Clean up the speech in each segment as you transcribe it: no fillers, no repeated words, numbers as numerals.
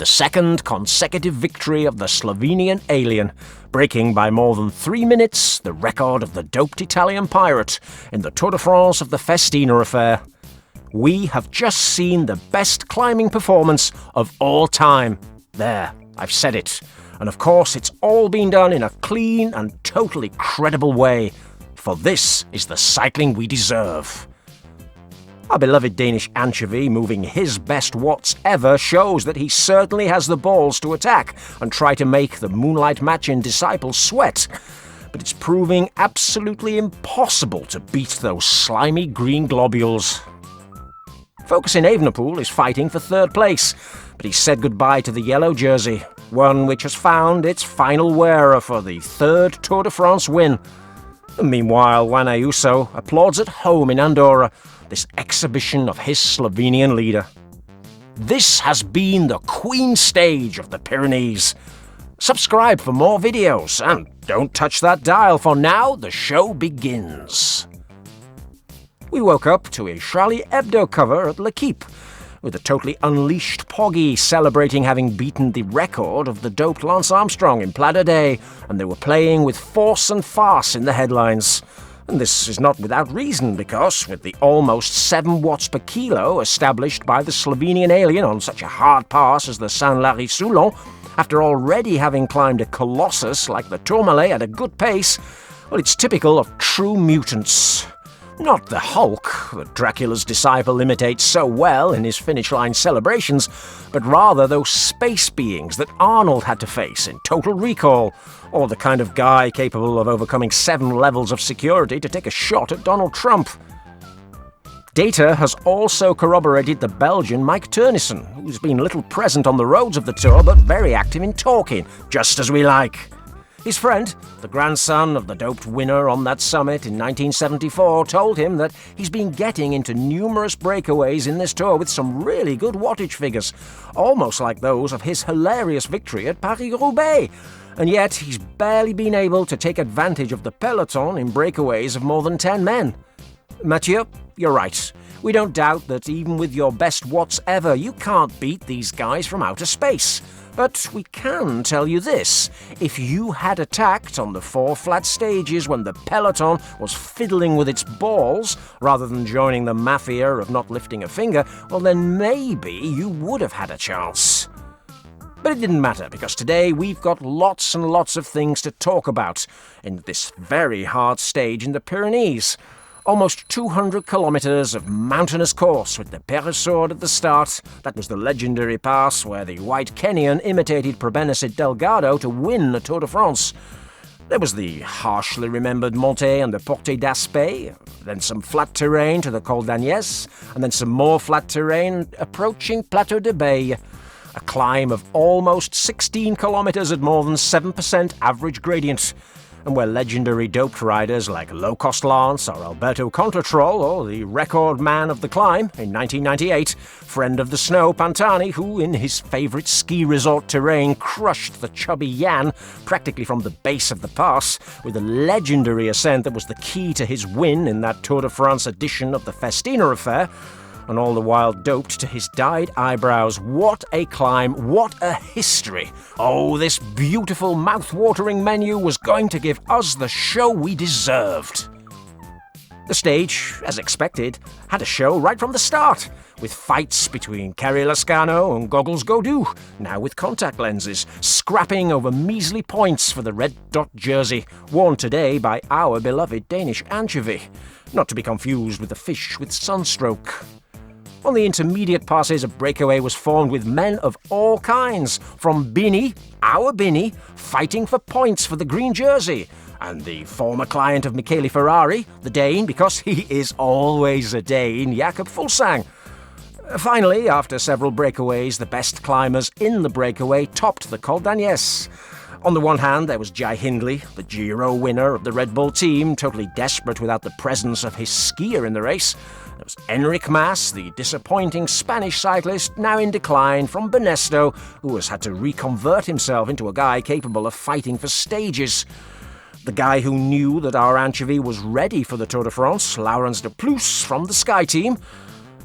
the second consecutive victory of the Slovenian alien, breaking by more than 3 minutes the record of the doped Italian pirate in the Tour de France of the Festina affair. We have just seen the best climbing performance of all time. There, I've said it. And of course, it's all been done in a clean and totally credible way. For this is the cycling we deserve. Our beloved Danish anchovy moving his best watts ever shows that he certainly has the balls to attack and try to make the Moonlight Machin disciples sweat. But it's proving absolutely impossible to beat those slimy green globules. Focus in Evenepoel is fighting for third place, but he's said goodbye to the yellow jersey, one which has found its final wearer for the third Tour de France win. And meanwhile, Juan Ayuso applauds at home in Andorra, this exhibition of his Slovenian leader. This has been the Queen stage of the Pyrenees. Subscribe for more videos, and don't touch that dial, for now the show begins. We woke up to a Charlie Hebdo cover at L'Equipe, with a totally unleashed Pogi celebrating having beaten the record of the doped Lance Armstrong in Plateau de Beille, and they were playing with force and farce in the headlines. And this is not without reason, because with the almost 7 watts per kilo established by the Slovenian alien on such a hard pass as the Saint-Lary-Soulon, after already having climbed a colossus like the Tourmalet at a good pace, well, it's typical of true mutants. Not the Hulk that Dracula's disciple imitates so well in his finish line celebrations, but rather those space beings that Arnold had to face in Total Recall, or the kind of guy capable of overcoming 7 levels of security to take a shot at Donald Trump. Data has also corroborated the Belgian Mike Teunissen, who's been little present on the roads of the Tour but very active in talking, just as we like. His friend, the grandson of the doped winner on that summit in 1974, told him that he's been getting into numerous breakaways in this Tour with some really good wattage figures, almost like those of his hilarious victory at Paris-Roubaix, and yet he's barely been able to take advantage of the peloton in breakaways of more than 10 men. Mathieu, you're right. We don't doubt that even with your best watts ever, you can't beat these guys from outer space. But we can tell you this: if you had attacked on the 4 flat stages when the peloton was fiddling with its balls, rather than joining the mafia of not lifting a finger, well then maybe you would have had a chance. But it didn't matter, because today we've got lots and lots of things to talk about in this very hard stage in the Pyrenees. Almost 200 kilometers of mountainous course with the Peresord at the start. That was the legendary pass where the white Kenyan imitated Probenecid Delgado to win the Tour de France. There was the harshly remembered Montée and the Porte d'Aspet, then some flat terrain to the Col d'Agnès, and then some more flat terrain approaching Plateau de Beille. A climb of almost 16 kilometers at more than 7% average gradient, and where legendary doped riders like low-cost Lance or Alberto Contretrol, or the record man of the climb in 1998, friend of the snow Pantani, who in his favourite ski resort terrain crushed the chubby Jan practically from the base of the pass with a legendary ascent that was the key to his win in that Tour de France edition of the Festina affair, and all the while doped to his dyed eyebrows. What a climb, what a history. Oh, this beautiful mouth-watering menu was going to give us the show we deserved. The stage, as expected, had a show right from the start, with fights between Kerry Lascano and Goggles Godou, now with contact lenses, scrapping over measly points for the red dot jersey, worn today by our beloved Danish anchovy, not to be confused with the fish with sunstroke. On the intermediate passes, a breakaway was formed with men of all kinds, from Bini, our Bini, fighting for points for the green jersey, and the former client of Mikel Ferrari, the Dane, because he is always a Dane, Jakob Fuglsang. Finally, after several breakaways, the best climbers in the breakaway topped the Col d'Agnès. On the one hand, there was Jai Hindley, the Giro winner of the Red Bull team, totally desperate without the presence of his skier in the race. There was Enric Mas, the disappointing Spanish cyclist, now in decline from Banesto, who has had to reconvert himself into a guy capable of fighting for stages. The guy who knew that our anchovy was ready for the Tour de France, Laurens de Plus from the Sky Team.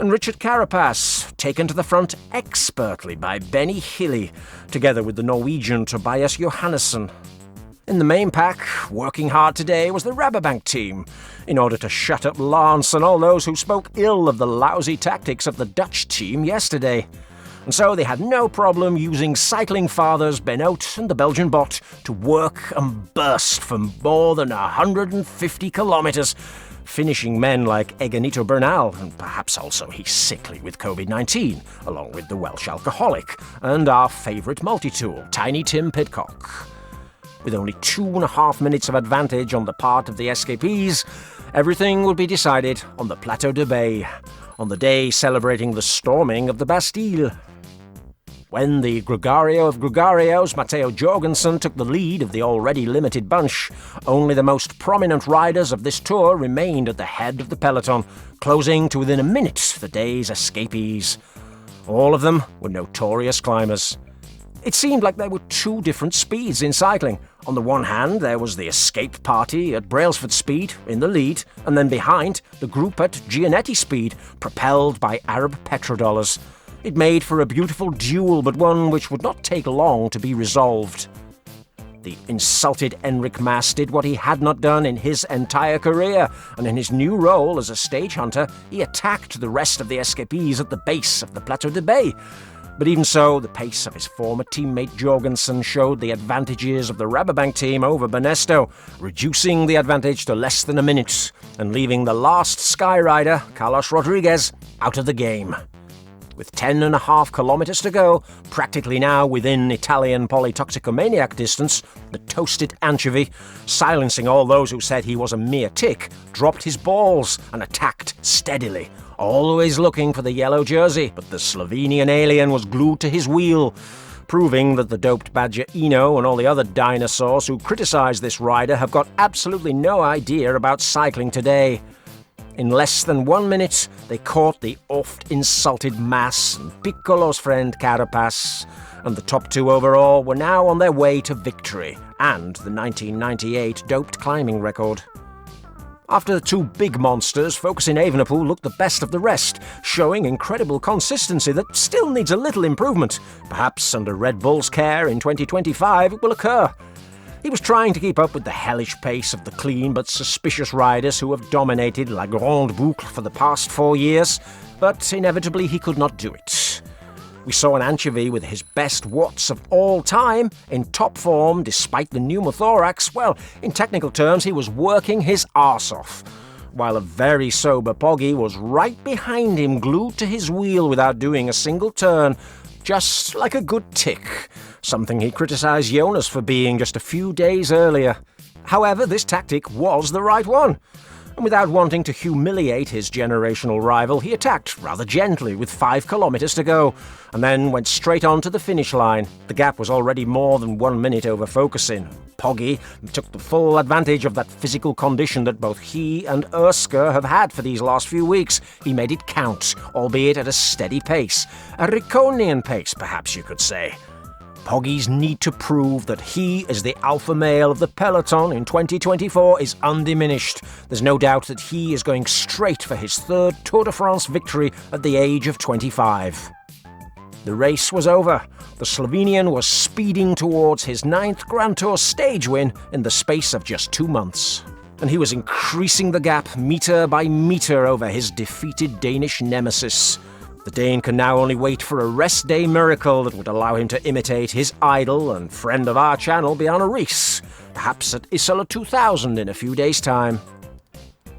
and Richard Carapaz, taken to the front expertly by Benny Hilly, together with the Norwegian Tobias Johannesson. In the main pack, working hard today was the Rabobank team, in order to shut up Lance and all those who spoke ill of the lousy tactics of the Dutch team yesterday. And so they had no problem using cycling fathers Benoot and the Belgian bot to work and burst for more than 150 kilometres, finishing men like Eganito Bernal, and perhaps also he's sickly with COVID-19, along with the Welsh alcoholic, and our favourite multi-tool, Tiny Tim Pidcock. With only 2.5 minutes of advantage on the part of the escapees, everything will be decided on the Plateau de Beille, on the day celebrating the storming of the Bastille. When the Gregario of Gregarios, Matteo Jorgensen, took the lead of the already limited bunch, only the most prominent riders of this tour remained at the head of the peloton, closing to within a minute the day's escapees. All of them were notorious climbers. It seemed like there were two different speeds in cycling. On the one hand, there was the escape party at Brailsford speed in the lead, and then behind, the group at Gianetti speed, propelled by Arab petrodollars. It made for a beautiful duel, but one which would not take long to be resolved. The insulted Enric Mas did what he had not done in his entire career, and in his new role as a stage hunter, he attacked the rest of the escapees at the base of the Plateau de Beille. But even so, the pace of his former teammate Jorgensen showed the advantages of the Rabobank team over Banesto, reducing the advantage to less than a minute, and leaving the last Skyrider, Carlos Rodriguez, out of the game. With 10.5 kilometres to go, practically now within Italian polytoxicomaniac distance, the toasted anchovy, silencing all those who said he was a mere tick, dropped his balls and attacked steadily, always looking for the yellow jersey, but the Slovenian alien was glued to his wheel, proving that the doped badger Eno and all the other dinosaurs who criticise this rider have got absolutely no idea about cycling today. In less than 1 minute, they caught the oft-insulted Mas and Piccolo's friend Carapaz, and the top two overall were now on their way to victory and the 1998 doped climbing record. After the two big monsters, focusing Evenepoel looked the best of the rest, showing incredible consistency that still needs a little improvement. Perhaps under Red Bull's care in 2025 it will occur. He was trying to keep up with the hellish pace of the clean but suspicious riders who have dominated La Grande Boucle for the past 4 years, but inevitably he could not do it. We saw an anchovy with his best watts of all time, in top form despite the pneumothorax. Well, in technical terms, he was working his arse off, while a very sober Pogi was right behind him, glued to his wheel without doing a single turn, just like a good tick, something he criticised Jonas for being just a few days earlier. However, this tactic was the right one, and without wanting to humiliate his generational rival, he attacked rather gently with 5 kilometres to go, and then went straight on to the finish line. The gap was already more than 1 minute over focusing. Pogi took the full advantage of that physical condition that both he and Erskine have had for these last few weeks. He made it count, albeit at a steady pace. A Riconian pace, perhaps you could say. Pogi's need to prove that he is the alpha male of the peloton in 2024 is undiminished. There's no doubt that he is going straight for his 3rd Tour de France victory at the age of 25. The race was over. The Slovenian was speeding towards his 9th Grand Tour stage win in the space of just 2 months. And he was increasing the gap metre by metre over his defeated Danish nemesis. The Dane can now only wait for a rest day miracle that would allow him to imitate his idol and friend of our channel, Bjarne Riis, perhaps at Isola 2000 in a few days' time.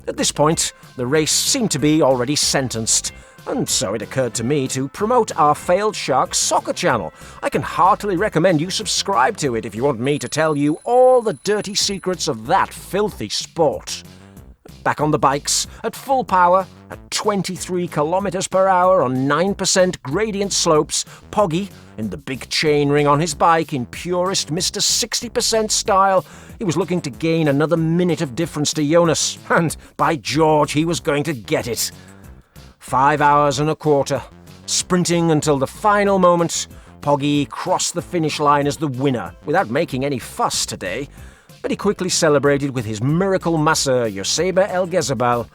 At this point, the race seemed to be already sentenced, and so it occurred to me to promote our Failed Sharks soccer channel. I can heartily recommend you subscribe to it if you want me to tell you all the dirty secrets of that filthy sport. Back on the bikes, at full power, at 23 kilometers per hour on 9% gradient slopes, Pogi, in the big chainring on his bike in purest Mr. 60% style, he was looking to gain another minute of difference to Jonas, and by George, he was going to get it. 5 hours and a quarter, sprinting until the final moment, Pogi crossed the finish line as the winner, without making any fuss today. But he quickly celebrated with his miracle master, Joseba El Gezabal.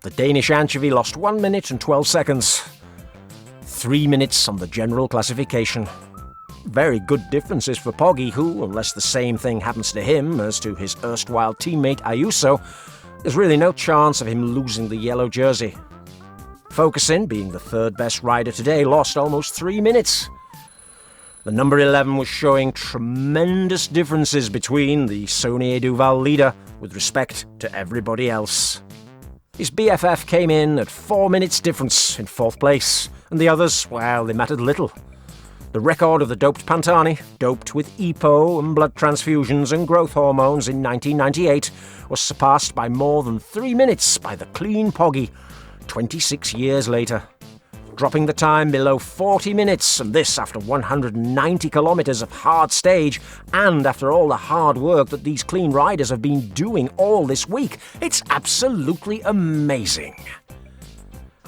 The Danish anchovy lost 1 minute and 12 seconds. 3 minutes on the general classification. Very good differences for Pogi, who, unless the same thing happens to him as to his erstwhile teammate Ayuso, there's really no chance of him losing the yellow jersey. Focusing, being the third best rider today, lost almost 3 minutes. The number 11 was showing tremendous differences between the Saunier Duval leader with respect to everybody else. His BFF came in at 4 minutes difference in 4th place, and the others, well, they mattered little. The record of the doped Pantani, doped with EPO and blood transfusions and growth hormones in 1998, was surpassed by more than 3 minutes by the clean Pogi, 26 years later. Dropping the time below 40 minutes, and this after 190 kilometres of hard stage, and after all the hard work that these clean riders have been doing all this week. It's absolutely amazing.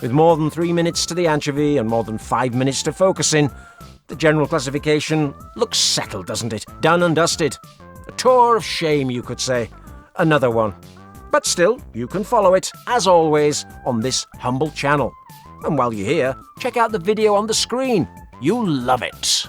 With more than 3 minutes to the anchovy and more than 5 minutes to focusing, the general classification looks settled, doesn't it? Done and dusted. A tour of shame, you could say. Another one. But still, you can follow it, as always, on this humble channel. And while you're here, check out the video on the screen. You'll love it.